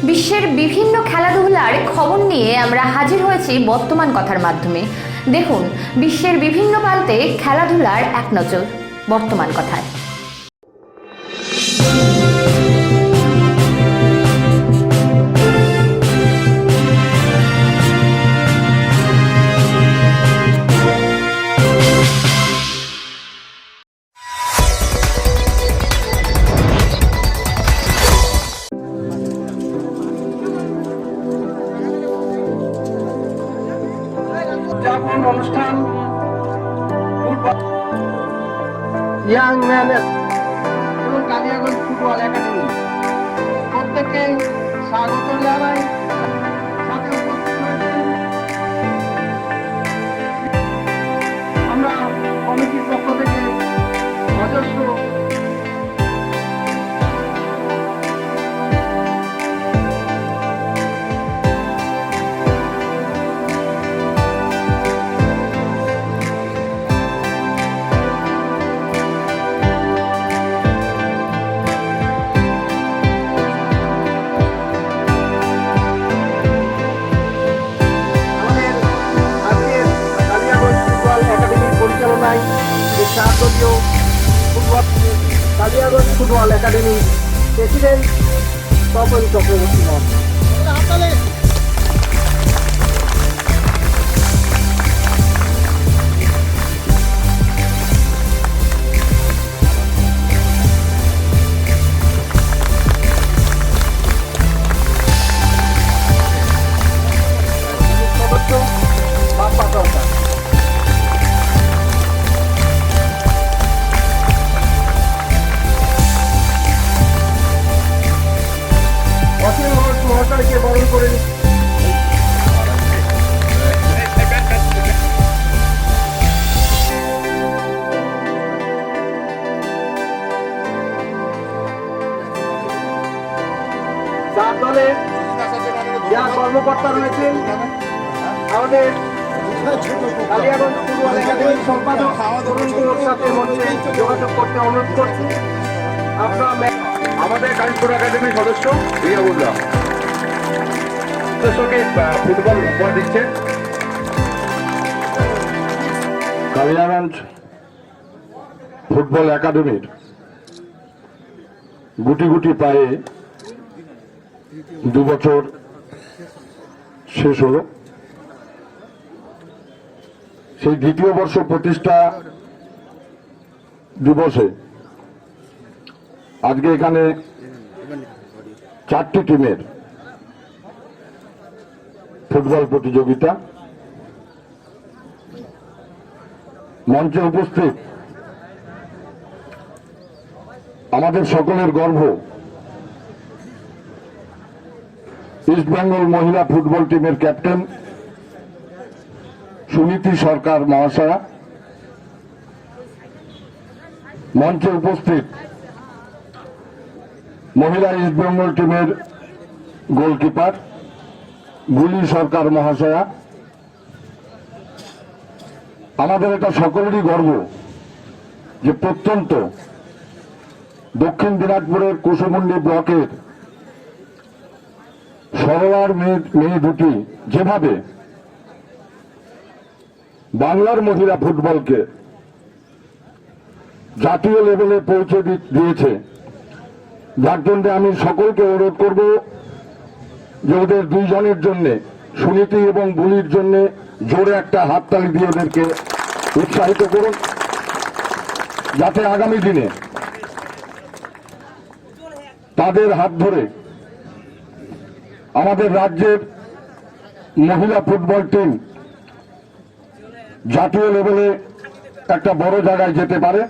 বিশ্বের বিভিন্ন খেলাধুলার খবর নিয়ে আমরা হাজির হয়েছি বর্তমান কথার মাধ্যমে। দেখুন বিশ্বের বিভিন্ন প্রান্তে খেলাধুলার এক নজর বর্তমান কথায়। অনুষ্ঠান ইয়াং ম্যানের এবং কালিয়াগঞ্জ ফুটবল একাডেমি প্রত্যেককে স্বাগত জানাই। সাথে উপস্থিত হয়েছেন আমরা কমিটির পক্ষ থেকে অজস্র শাহদলীয় ফুটবল কালিয়াগঞ্জ ফুটবল একাডেমির প্রেসিডেন্ট তপন চক্রবর্তী মহাশয়। সদস্য বাপ্পা সরকার। সরকারকে বরণ করে যার দলে যা কর্মকর্তা রয়েছেন আমাদের কালিয়াগঞ্জ ফুটবল একাডেমির সম্পাদক তরুণগুলোর সাথে মঞ্চে যোগাযোগ করতে অনুরোধ করছি। আপনারা আমাদের কালিয়াগঞ্জ একাডেমির সদস্য রিয়াবুল্লাহ ফুটবল উপহার দিচ্ছে। কালিয়াগঞ্জ ফুটবল একাডেমির গুটি গুটি পায়ে 2 বছর শেষ হল। সেই দ্বিতীয় বর্ষ প্রতিষ্ঠা দিবসে আজকে এখানে 4টি টিমের ফুটবল প্রতিযোগিতা। মঞ্চে উপস্থিত আমাদের সকলের গর্ব ইস্টবেঙ্গল মহিলা ফুটবল টিমের ক্যাপ্টেন সুনীতি সরকার মহাশয়া। মঞ্চে উপস্থিত মহিলা ইস্টবেঙ্গল টিমের গোলকিপার গুলি সরকার মহাশয়া। আমাদের এটা সকলেরই গর্ব যে প্রত্যন্ত দক্ষিণ দিনাজপুরের কুশমুন্ডি ব্লকের সরলার মেয়ে দুটি যেভাবে বাংলার মহিলা ফুটবলকে জাতীয় লেভেলে পৌঁছে দিয়েছে, যার জন্য আমি সকলকে অনুরোধ করব যে ওদের 2 জনের জন্য সুনীতি এবং বুলির জন্য জোরে একটা হাততালি দিয়ে ওদেরকে উৎসাহিত করুন, যাতে আগামী দিনে তাদের হাত ধরে আমাদের রাজ্যের মহিলা ফুটবল টিম জাতীয় লেভেলে একটা বড় জায়গায় যেতে পারে।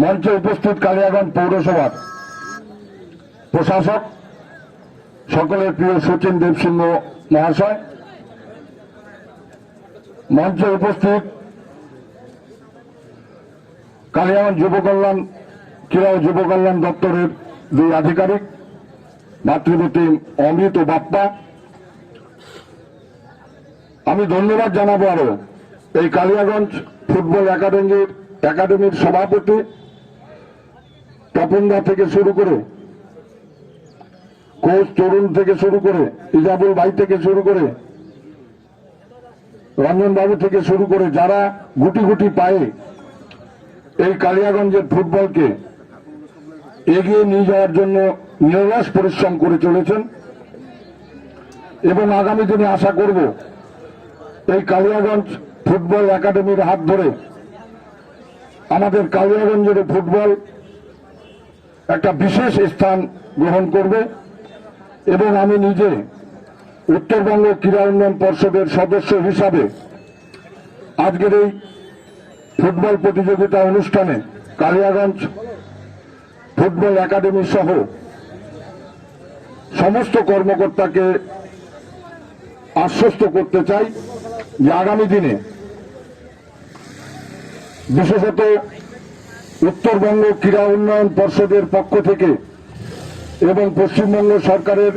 মঞ্চে উপস্থিত কালিয়াগঞ্জ পৌরসভার প্রশাসক সকলের প্রিয় সচিন দেবসিংহ মহাশয়, মঞ্চে উপস্থিত কালিয়াগঞ্জ যুবকল্যাণ ক্রীড়া ও যুবকল্যাণ দপ্তরের 2 আধিকারিক মাতৃবতী অমৃত ও বাপ্পা। আমি ধন্যবাদ জানাবো আরো এই কালিয়াগঞ্জ ফুটবল একাডেমির সভাপতি তপনদা থেকে শুরু করে কোচ তরুণ থেকে শুরু করে, ইজাবুল ভাই থেকে শুরু করে, রঞ্জন বাবু থেকে শুরু করে যারা গুটি গুটি পায়ে এই কালিয়াগঞ্জের ফুটবলকে এগিয়ে নিয়ে যাওয়ার জন্য নিরলস পরিশ্রম করে চলেছেন এবং আগামী দিনে আশা করব এই কালিয়াগঞ্জ ফুটবল একাডেমির হাত ধরে আমাদের কালিয়াগঞ্জের ফুটবল একটা বিশেষ স্থান গ্রহণ করবে এবং আমি নিজে উত্তরবঙ্গ ক্রীড়া উন্নয়ন পর্ষদের সদস্য হিসাবে আজকের এই ফুটবল প্রতিযোগিতা অনুষ্ঠানে কালিয়াগঞ্জ ফুটবল একাডেমি সহ সমস্ত কর্মকর্তাকে আশ্বস্ত করতে চাই যে আগামী দিনে বিশেষত উত্তরবঙ্গ ক্রীড়া উন্নয়ন পর্ষদের পক্ষ থেকে এবং পশ্চিমবঙ্গ সরকারের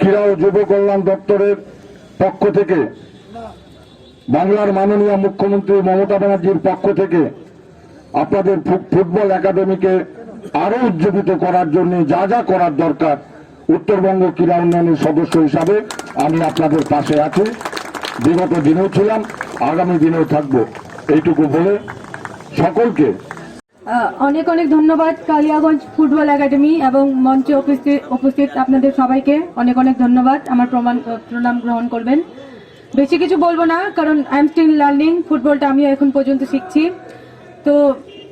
ক্রীড়া ও যুব কল্যাণ দপ্তরের পক্ষ থেকে, বাংলার মাননীয় মুখ্যমন্ত্রী মমতা ব্যানার্জির পক্ষ থেকে আপনাদের ফুটবল একাডেমিকে আরো উজ্জীবিত করার জন্য যা যা করার দরকার উত্তরবঙ্গ ক্রীড়া উন্নয়নের সদস্য হিসাবে আমি আপনাদের পাশে আছি। বিগত দিনেও ছিলাম, আগামী দিনেও থাকবো। এইটুকু বলে সকলকে অনেক অনেক ধন্যবাদ কালিয়াগঞ্জ ফুটবল একাডেমি এবং মঞ্চে উপস্থিত আপনাদের সবাইকে অনেক অনেক ধন্যবাদ। আমার প্রণাম গ্রহণ করবেন। বেশি কিছু বলবো না, কারণ আই এম স্টিল লার্নিং। ফুটবলটা আমি এখন পর্যন্ত শিখছি। তো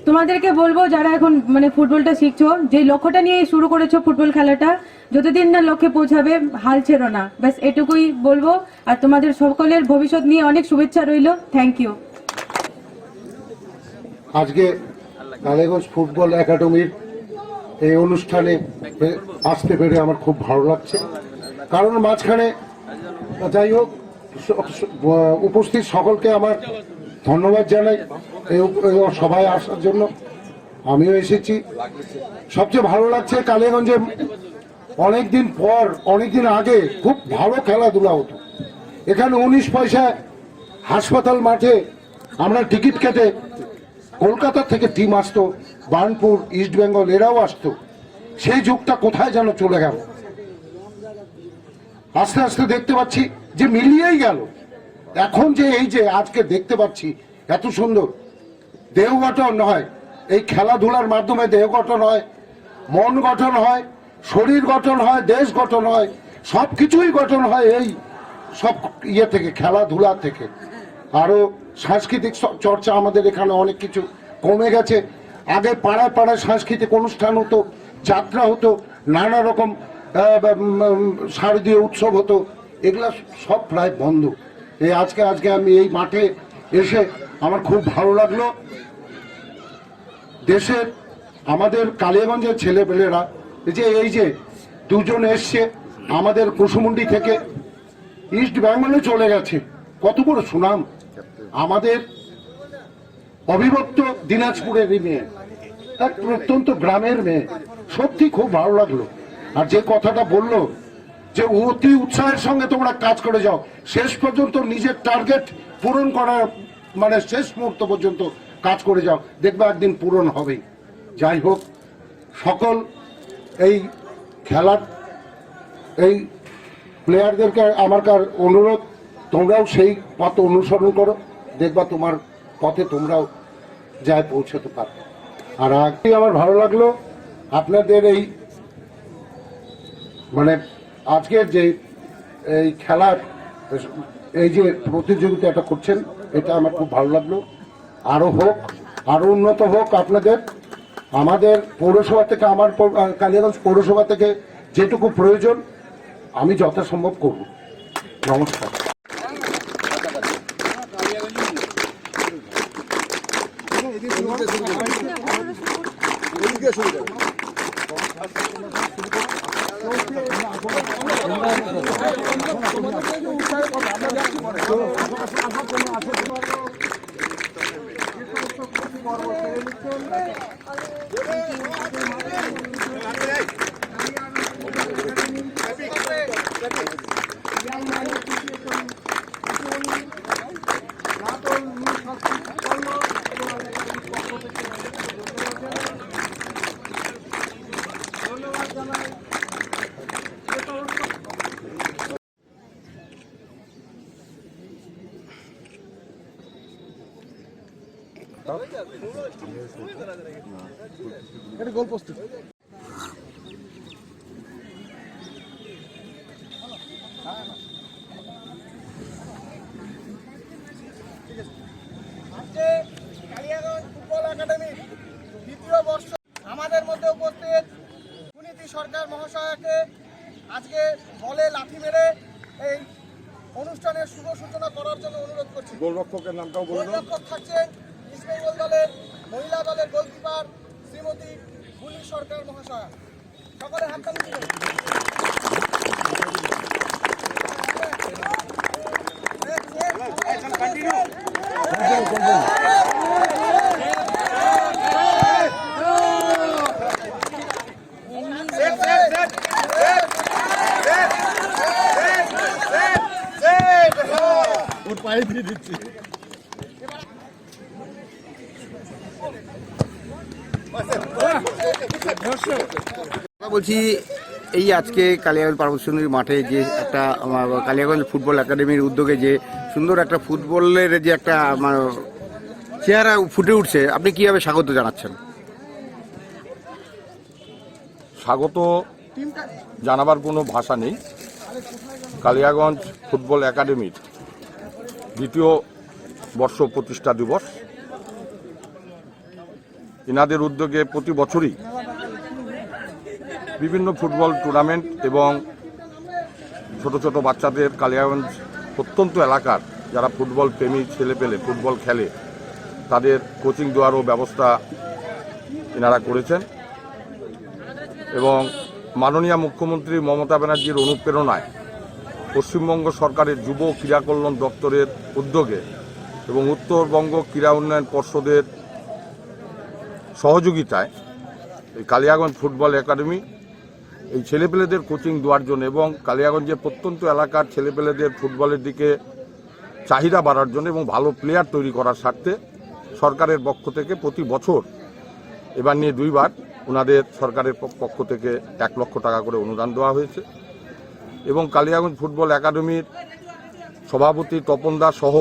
তোমাদেরকে বলবো, যারা এখন ফুটবলটা শিখছো, যে লক্ষ্যটা নিয়ে শুরু করেছো ফুটবল খেলাটা, যতদিন না লক্ষ্যে পৌঁছাবে হাল ছেড়ো না। ব্যাস এটুকুই বলবো। আর তোমাদের সকলের ভবিষ্যৎ নিয়ে অনেক শুভেচ্ছা রইল। Thank you. আজকে কালিয়াগঞ্জ ফুটবল একাডেমির এই অনুষ্ঠানে আসতে পেরে আমার খুব ভালো লাগছে। কারণ মাঝখানে যাই হোক, উপস্থিত সকলকে আমার ধন্যবাদ জানাই এই সভায় আসার জন্য। আমিও এসেছি। সবচেয়ে ভালো লাগছে কালিয়াগঞ্জে অনেকদিন পর, অনেকদিন আগে খুব ভালো খেলাধুলা হতো। এখানে 19 পয়সায় হাসপাতাল মাঠে আমরা টিকিট কেটে কলকাতা থেকে টিম আসতো, বার্নপুর, ইস্ট বেঙ্গল এরাও আসতো। সেই যুগটা কোথায় যেন চলে গেল। আস্তে আস্তে দেখতে পাচ্ছি যে মিলিয়েই গেল। এখন যে এই যে আজকে দেখতে পাচ্ছি এত সুন্দর দেহ গঠন হয়, এই খেলাধুলার মাধ্যমে দেহ গঠন হয়, মন গঠন হয়, শরীর গঠন হয়, দেশ গঠন হয়, সবকিছুই গঠন হয় এই সব ইয়ে থেকে, খেলাধুলা থেকে। আরো সাংস্কৃতিক চর্চা আমাদের এখানে অনেক কিছু কমে গেছে। আগে পাড়ায় পাড়ায় সাংস্কৃতিক অনুষ্ঠান হতো, যাত্রা হতো, নানা রকম শারদীয় উৎসব হতো, এগুলা সব প্রায় বন্ধ। এই আজকে আমি এই মাঠে এসে আমার খুব ভালো লাগলো। দেশের আমাদের কালিয়াগঞ্জের ছেলেপেলেরা এই যে দুজন এসছে আমাদের কুসুমুন্ডি থেকে, ইস্ট বেঙ্গলে চলে গেছে, কত বড় সুনাম। আমাদের অবিভক্ত দিনাজপুরের মেয়ে, এক প্রত্যন্ত গ্রামের মেয়ে, সত্যি খুব ভালো লাগলো। আর যে কথাটা বললো যে অতি উৎসাহের সঙ্গে তোমরা কাজ করে যাও, শেষ পর্যন্ত নিজের টার্গেট পূরণ করার শেষ মুহূর্ত পর্যন্ত কাজ করে যাও, দেখবে একদিন পূরণ হবেই। যাই হোক, সকল এই খেলার এই প্লেয়ারদেরকে আমার অনুরোধ, তোমরাও সেই পথ অনুসরণ করো, দেখবা তোমার পথে তোমরাও যায় পৌঁছতে পারবে। আর আগে আমার ভালো লাগলো আপনাদের এই আজকের যে এই খেলার এই যে প্রতিযোগিতা এটা করছেন, এটা আমার খুব ভালো লাগলো। আরো হোক, আরো উন্নত হোক আপনাদের। আমাদের পৌরসভা থেকে, আমার কালিয়াগঞ্জ পৌরসভা থেকে যেটুকু প্রয়োজন আমি যথাসম্ভব করব। নমস্কার। আজকে কালিয়াগঞ্জ ফুটবল একাডেমির দ্বিতীয় বর্ষ আমাদের মধ্যে উপস্থিত সুনীতি সরকার মহাশয়াকে আজকে বলে লাঠি মেরে এই অনুষ্ঠানের শুভ সূচনা করার জন্য অনুরোধ করছি। গোলরক্ষকের নামটাও বলুন। গোলরক্ষক থাকছেন ইস্ট বেঙ্গল দলের মহিলা দলের গোলকিপার শ্রীমতী গুলি সরকার মহাশয়া। সকলে হাততালি দিবেন। বলছি এই আজকে কালিয়াগঞ্জ পার্বতীচন্দ্রী মাঠে যে একটা কালিয়াগঞ্জ ফুটবল একাডেমির উদ্যোগে যে সুন্দর একটা ফুটবলের যে একটা চেহারা ফুটে উঠছে, আপনি কিভাবে স্বাগত জানাচ্ছেন? স্বাগত জানাবার কোনো ভাষা নেই। কালিয়াগঞ্জ ফুটবল একাডেমির দ্বিতীয় বর্ষ প্রতিষ্ঠা দিবস, এনাদের উদ্যোগে প্রতি বছরই বিভিন্ন ফুটবল টুর্নামেন্ট এবং ছোট ছোট বাচ্চাদের কালিয়াগঞ্জ প্রত্যন্ত এলাকার যারা ফুটবল প্রেমী ছেলেপেলে ফুটবল খেলে তাদের কোচিং দেওয়ারও ব্যবস্থা এনারা করেছেন এবং মাননীয় মুখ্যমন্ত্রী মমতা ব্যানার্জির অনুপ্রেরণায় পশ্চিমবঙ্গ সরকারের যুব ক্রীড়া কল্যাণ দপ্তরের উদ্যোগে এবং উত্তরবঙ্গ ক্রীড়া উন্নয়ন পর্ষদের সহযোগিতায় এই কালিয়াগঞ্জ ফুটবল একাডেমি এই ছেলেপেলেদের কোচিং দেওয়ার জন্য এবং কালিয়াগঞ্জের প্রত্যন্ত এলাকার ছেলেপেলেদের ফুটবলের দিকে চাহিদা বাড়ার জন্য এবং ভালো প্লেয়ার তৈরি করার স্বার্থে সরকারের পক্ষ থেকে প্রতি বছর এবার নিয়ে দুইবার ওনাদের সরকারের পক্ষ থেকে 1 লক্ষ টাকা করে অনুদান দেওয়া হয়েছে এবং কালিয়াগঞ্জ ফুটবল একাডেমির সভাপতি তপন দাস সহ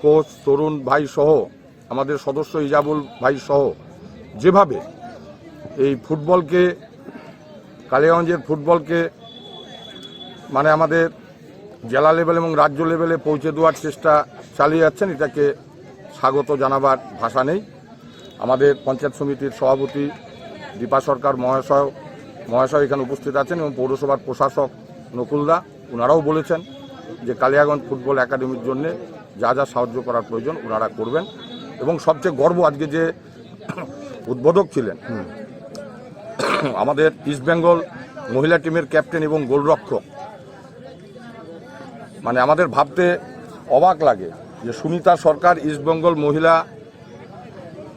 কোচ তরুণ ভাই সহ আমাদের সদস্য ইজাবুল ভাই সহ যেভাবে এই ফুটবলকে কালিয়াগঞ্জের ফুটবলকে মানে আমাদের জেলা লেভেল এবং রাজ্য লেভেলে পৌঁছে দেওয়ার চেষ্টা চালিয়ে যাচ্ছেন, এটাকে স্বাগত জানাবার ভাষা নেই। আমাদের পঞ্চায়েত সমিতির সভাপতি দীপা সরকার মহাশয় এখানে উপস্থিত আছেন এবং পৌরসভার প্রশাসক নকুলদা, ওনারাও বলেছেন যে কালিয়াগঞ্জ ফুটবল একাডেমির জন্য যা যা সাহায্য করার প্রয়োজন ওনারা করবেন এবং সবচেয়ে গর্ব আজকে যে উদ্বোধক ছিলেন আমাদের ইস্ট বেঙ্গল মহিলা টিমের ক্যাপ্টেন এবং গোলরক্ষক, মানে আমাদের ভাবতে অবাক লাগে যে সুনিতা সরকার ইস্ট বেঙ্গল মহিলা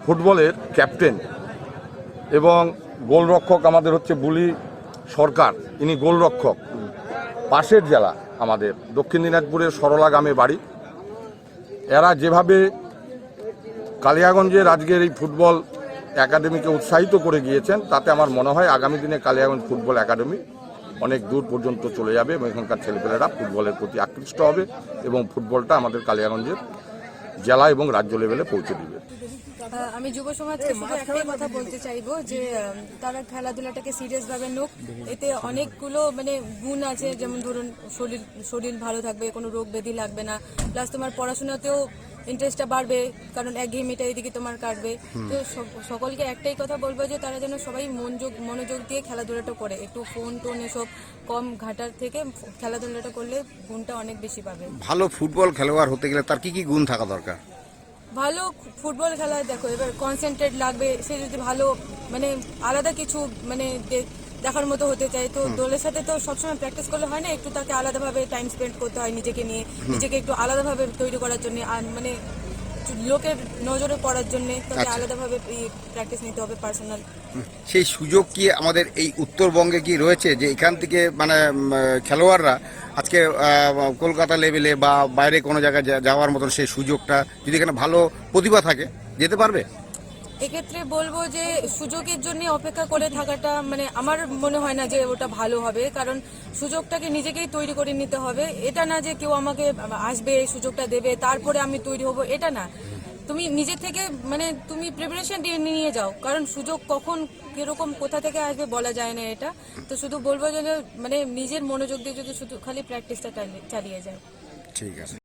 ফুটবলের ক্যাপ্টেন এবং গোলরক্ষক আমাদের হচ্ছে বুলি সরকার, ইনি গোলরক্ষক। পাশের জেলা আমাদের দক্ষিণ দিনাজপুরের সরলা গ্রামে বাড়ি। এরা যেভাবে কালিয়াগঞ্জের আজকের এই ফুটবল একাডেমিকে উৎসাহিত করে গিয়েছেন তাতে আমার মনে হয় আগামী দিনে কালিয়াগঞ্জ ফুটবল একাডেমি অনেক দূর পর্যন্ত চলে যাবে এবং এখানকার ছেলেপেলেরা ফুটবলের প্রতি আকৃষ্ট হবে এবং ফুটবলটা আমাদের কালিয়াগঞ্জের জেলা এবং রাজ্য লেভেলে পৌঁছে দিবে। আমি যুব সমাজকে শুধু একটাই কথা বলতে চাইবো যে তারা খেলাধুলাটাকে সিরিয়াস ভাবে নোক। এতে অনেকগুলো মানে গুণ আছে, যেমন ধরুন শরীর ভালো থাকবে, কোনো রোগ ব্যাধি লাগবে না, প্লাস তোমার পড়াশোনাতেও ইন্টারেস্টটা বাড়বে, কারণ একঘেয়েমিটা এদিকে তোমার কাটবে। তো সকলকে একটাই কথা বলবো যে তারা যেন সবাই মনোযোগ দিয়ে খেলাধুলাটা করে, একটু ফোন টোন এসব কম ঘাটার থেকে খেলাধুলাটা করলে গুণটা অনেক বেশি পাবে। ভালো ফুটবল খেলোয়াড় হতে গেলে তার কি কি গুণ থাকা দরকার? ভালো ফুটবল খেলা দেখো, এবার কনসেন্ট্রেট লাগবে, সে যদি ভালো মানে আলাদা কিছু মানে দেখার মতো হতে চায় তো দলের সাথে তো সবসময় প্র্যাকটিস করলে হয় না, একটু তাকে আলাদাভাবে টাইম স্পেন্ড করতে হয় নিজেকে নিয়ে, নিজেকে একটু আলাদাভাবে তৈরি করার জন্য, আর মানে লোকের নজরে পড়ার জন্য তাকে আলাদাভাবে প্র্যাকটিস নিতে হবে পার্সোনাল। সেই সুযোগ কি আমাদের এই উত্তরবঙ্গে কি রয়েছে যে এখান থেকে মানে খেলোয়াড়রা আজকে কলকাতা লেভেলে বা বাইরে কোনো জায়গায় যাওয়ার মতন সেই সুযোগটা যদি এখানে ভালো প্রতিভা থাকে যেতে পারবে? এক্ষেত্রে বলবো যে সুযোগের জন্য অপেক্ষা করে থাকাটা মানে আমার মনে হয় না যে ওটা ভালো হবে, কারণ সুযোগটাকে নিজেকেই তৈরি করে নিতে হবে। এটা না যে কেউ আমাকে আসবে সুযোগটা দেবে তারপরে আমি তৈরি হব, এটা না। তুমি নিজে থেকে মানে তুমি প্রিপারেশন নিয়ে যাও, কারণ সুযোগ কখন কিরকম কোথা থেকে আসবে বলা যায় না এটা। তো শুধু বলবো যে মানে নিজের মনোযোগ দিয়ে যদি শুধু খালি প্র্যাকটিসটা চালিয়ে যায়। ঠিক আছে।